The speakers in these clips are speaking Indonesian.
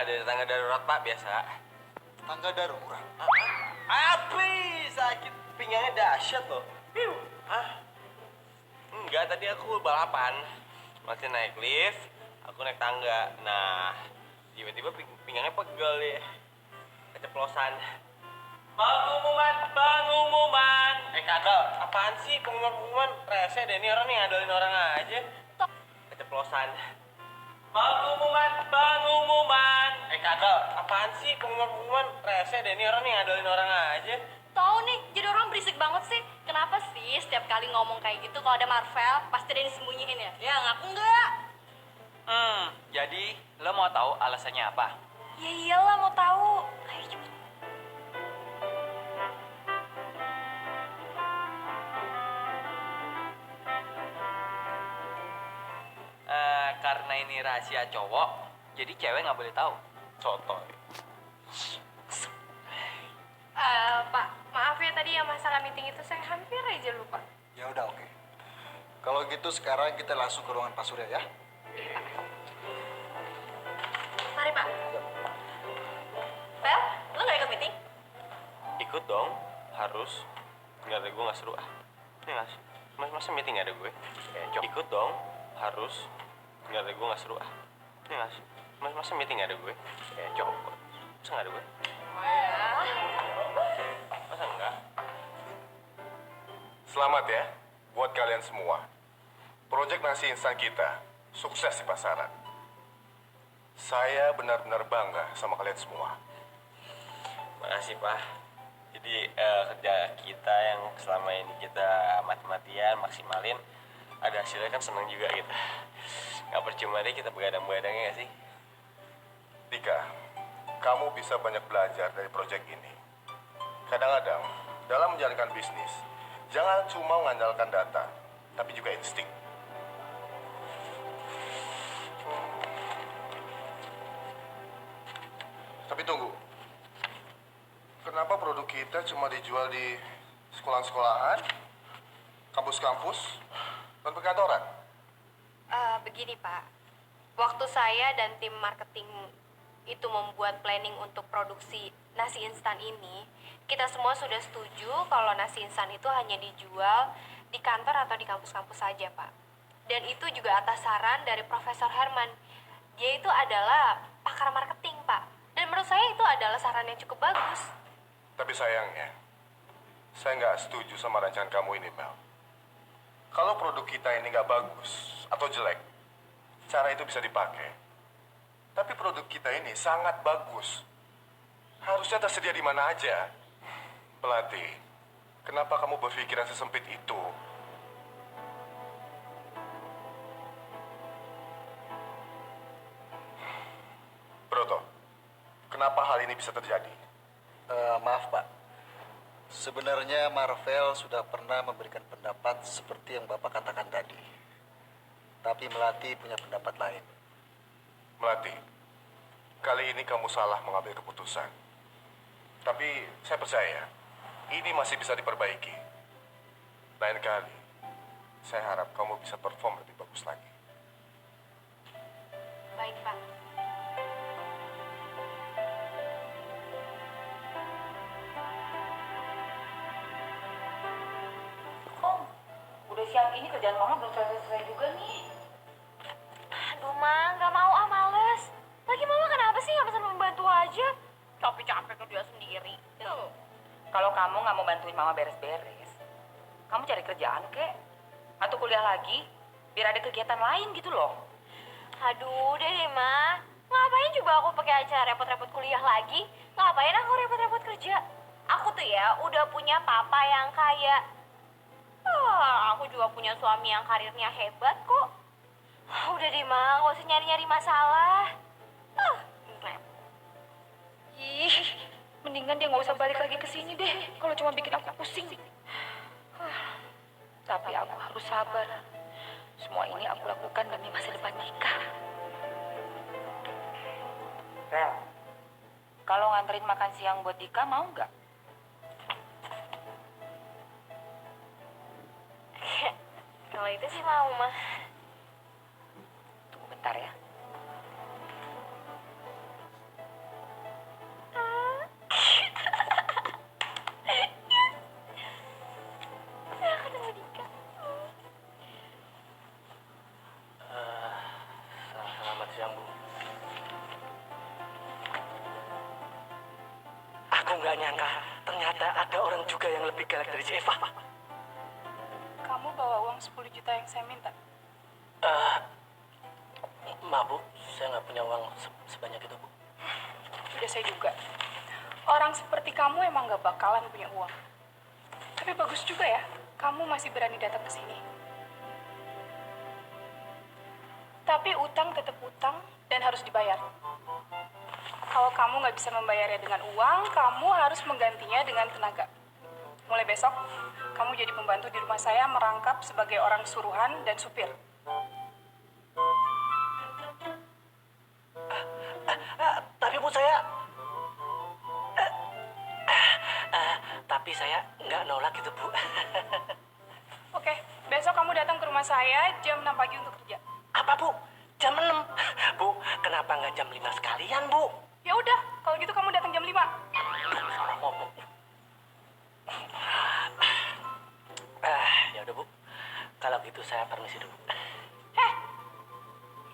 ada tangga darurat Pak, biasa. Tangga darurat? Sakit pinggangnya dahsyat loh. Enggak, tadi aku balapan. Masih naik lift, aku naik tangga. Nah, tiba-tiba pinggangnya pegel ya. Keceplosan. Pengumuman. Kadal, apaan sih pengumuman? Rese deh, ini orang nih ngadalin orang aja. Keceplosan. Pengumuman. Kadal, apaan sih pengumuman? Rese deh, ini orang nih ngadalin orang aja. Tahu nih, jadi orang berisik banget sih. Kenapa sih setiap kali ngomong kayak gitu kalau ada Marvel pasti ada yang disembunyiin ya? Ya ngaku enggak. Jadi lo mau tahu alasannya apa? Ya iyalah mau tahu. Ayo cepet. Karena ini rahasia cowok, jadi cewek nggak boleh tahu. Sotoy. Pak, maaf ya tadi yang masalah meeting itu saya hampir aja lupa. Ya udah, oke. Kalau gitu sekarang kita langsung ke ruangan Pak Surya ya. Mari Pak. Pel, lo nggak ikut meeting? Ikut dong, harus. Nggak ada gue nggak seru ah. Ini nggak sih? Masa meeting nggak ada gue? Ikut dong, harus. Nggak ada gue nggak seru ah. Ini nggak sih? Masa meeting nggak ada gue? Coba. Masa nggak ada gue? Masa enggak? Selamat ya, buat kalian semua. Proyek nasi instan kita sukses di pasaran. Saya benar-benar bangga sama kalian semua. Makasih Pak. Jadi kerja kita yang selama ini kita mati-matian, maksimalin, ada hasilnya kan seneng juga gitu. Gak percuma deh kita begadang-begadangnya gak sih? Dika, kamu bisa banyak belajar dari proyek ini. Kadang-kadang, dalam menjalankan bisnis, jangan cuma mengandalkan data, tapi juga insting. Tapi tunggu, kenapa produk kita cuma dijual di sekolah-sekolahan, kampus-kampus, dan perkantoran? Begini Pak, waktu saya dan tim marketing itu membuat planning untuk produksi nasi instan ini, kita semua sudah setuju kalau nasi instan itu hanya dijual di kantor atau di kampus-kampus saja Pak. Dan itu juga atas saran dari Profesor Herman. Dia itu adalah pakar marketing Pak. Dan menurut saya itu adalah saran yang cukup bagus. Tapi sayangnya, saya nggak setuju sama rancangan kamu ini, Mel. Kalau produk kita ini nggak bagus atau jelek, cara itu bisa dipakai. Tapi produk kita ini sangat bagus. Harusnya tersedia di mana aja. Pelatih, kenapa kamu berpikiran sesempit itu? Broto, kenapa hal ini bisa terjadi? Maaf Pak, sebenarnya Marvel sudah pernah memberikan pendapat seperti yang Bapak katakan tadi. Tapi Melati punya pendapat lain. Melati, kali ini kamu salah mengambil keputusan. Tapi saya percaya, ini masih bisa diperbaiki. Lain kali, saya harap kamu bisa perform lebih bagus lagi. Baik Pak. Udah siang ini kerjaan mama belum selesai juga nih. Aduh Ma, nggak mau males. Lagi mama kenapa sih nggak bisa membantu aja? Capek-capek kerja sendiri. Kalau kamu nggak mau bantuin mama beres-beres, kamu cari kerjaan kek, atau kuliah lagi, biar ada kegiatan lain gitu loh. Aduh, udah deh Ma. Ngapain juga aku pakai acara repot-repot kuliah lagi? Ngapain aku repot-repot kerja? Aku tuh ya udah punya papa yang kaya. Aku juga punya suami yang karirnya hebat kok. Udah deh Ma, gak usah nyari-nyari masalah. Repot. Ih, mendingan dia nggak usah balik lagi ke sini deh, kalau cuma bikin aku pusing. Tapi aku harus sabar. Semua ini aku lakukan demi masa depan Dika. Rel, kalau nganterin makan siang buat Dika mau nggak? Kalau itu sih mau Ma. Tunggu bentar ya. Aku nggak nyangka ternyata ada orang juga yang lebih galak dari si Eva. Kamu bawa uang 10 juta yang saya minta? Maaf Bu, saya nggak punya uang sebanyak itu Bu. Udah saya juga. Orang seperti kamu emang gak bakalan punya uang. Tapi bagus juga ya, kamu masih berani datang ke sini. Tapi utang tetap utang dan harus dibayar. Kalau kamu nggak bisa membayarnya dengan uang, kamu harus menggantinya dengan tenaga. Mulai besok, kamu jadi pembantu di rumah saya merangkap sebagai orang suruhan dan supir. Tapi Bu tapi saya nggak nolak gitu Bu. Oke, besok kamu datang ke rumah saya jam 6 pagi untuk kerja. Apa Bu? Jam 6? Bu, kenapa nggak jam 5 sekalian Bu? Ya udah, kalau gitu kamu datang jam 5. Salah ngomong. Ya udah Bu, kalau gitu saya permisi dulu.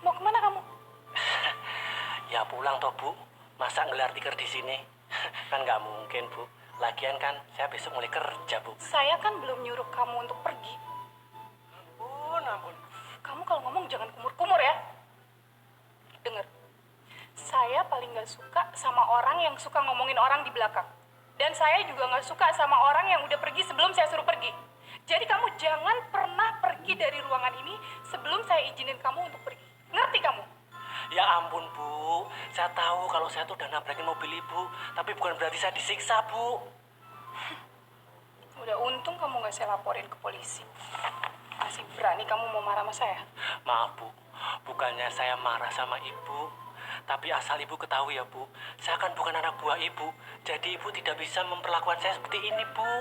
Mau kemana kamu? Ya pulang toh Bu, masa ngelar tikar di sini? Kan nggak mungkin Bu. Lagian kan saya besok mulai kerja Bu. Saya kan belum nyuruh kamu untuk pergi. Ampun. Kamu kalau ngomong jangan kumur-kumur ya. Dengar, saya paling gak suka sama orang yang suka ngomongin orang di belakang. Dan saya juga gak suka sama orang yang udah pergi sebelum saya suruh pergi. Jadi kamu jangan pernah pergi dari ruangan ini sebelum saya izinin kamu untuk pergi. Ngerti kamu? Ya ampun Bu, saya tahu kalau saya tuh udah nabrakin mobil Ibu, tapi bukan berarti saya disiksa Bu. Udah untung kamu gak saya laporin ke polisi. Masih berani kamu mau marah sama saya? Maaf Bu, bukannya saya marah sama Ibu, tapi asal Ibu ketahui ya Bu, saya kan bukan anak buah Ibu, jadi Ibu tidak bisa memperlakukan saya seperti ini Bu.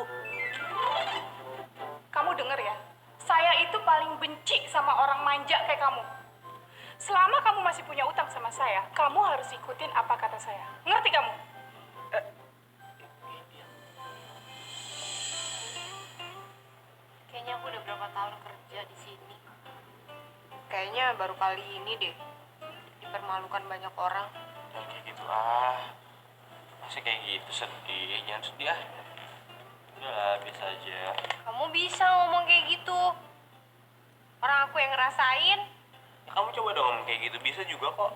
Kamu denger ya, saya itu paling benci sama orang manja kayak kamu. Selama kamu masih punya utang sama saya, kamu harus ikutin apa kata saya. Ngerti kamu? Kayaknya aku udah berapa tahun kerja di sini. Kayaknya baru kali ini deh dipermalukan banyak orang. Jangan kayak gitu masih kayak gitu sedih, jangan sedih Udah lah, biasa aja. Kamu bisa ngomong kayak gitu. Orang aku yang ngerasain. Ya, kamu coba dong ngomong kayak gitu, bisa juga kok.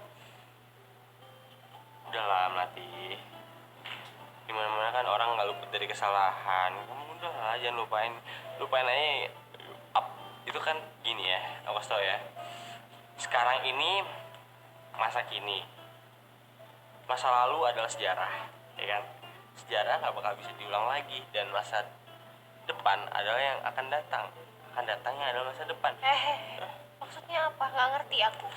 Udah lah Melati, dimana-mana kan orang nggak luput dari kesalahan. Kamu udah lah, jangan lupain aja. Itu kan gini ya, aku kasih tau ya. Sekarang ini masa kini, masa lalu adalah sejarah, ya kan? Sejarah nggak bakal bisa diulang lagi, dan masa depan adalah yang akan datang. Akan datangnya adalah masa depan. Maksudnya apa? Nggak ngerti aku.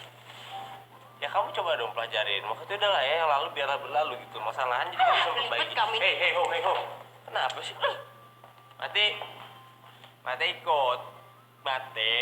Ya kamu coba dong pelajarin. Maksudnya udah lah ya, yang lalu biarlah berlalu gitu. Masalahan jadi bisa ribet memperbaiki. kamu ini. Hey ho. Kenapa sih? Mati ikut. Mati.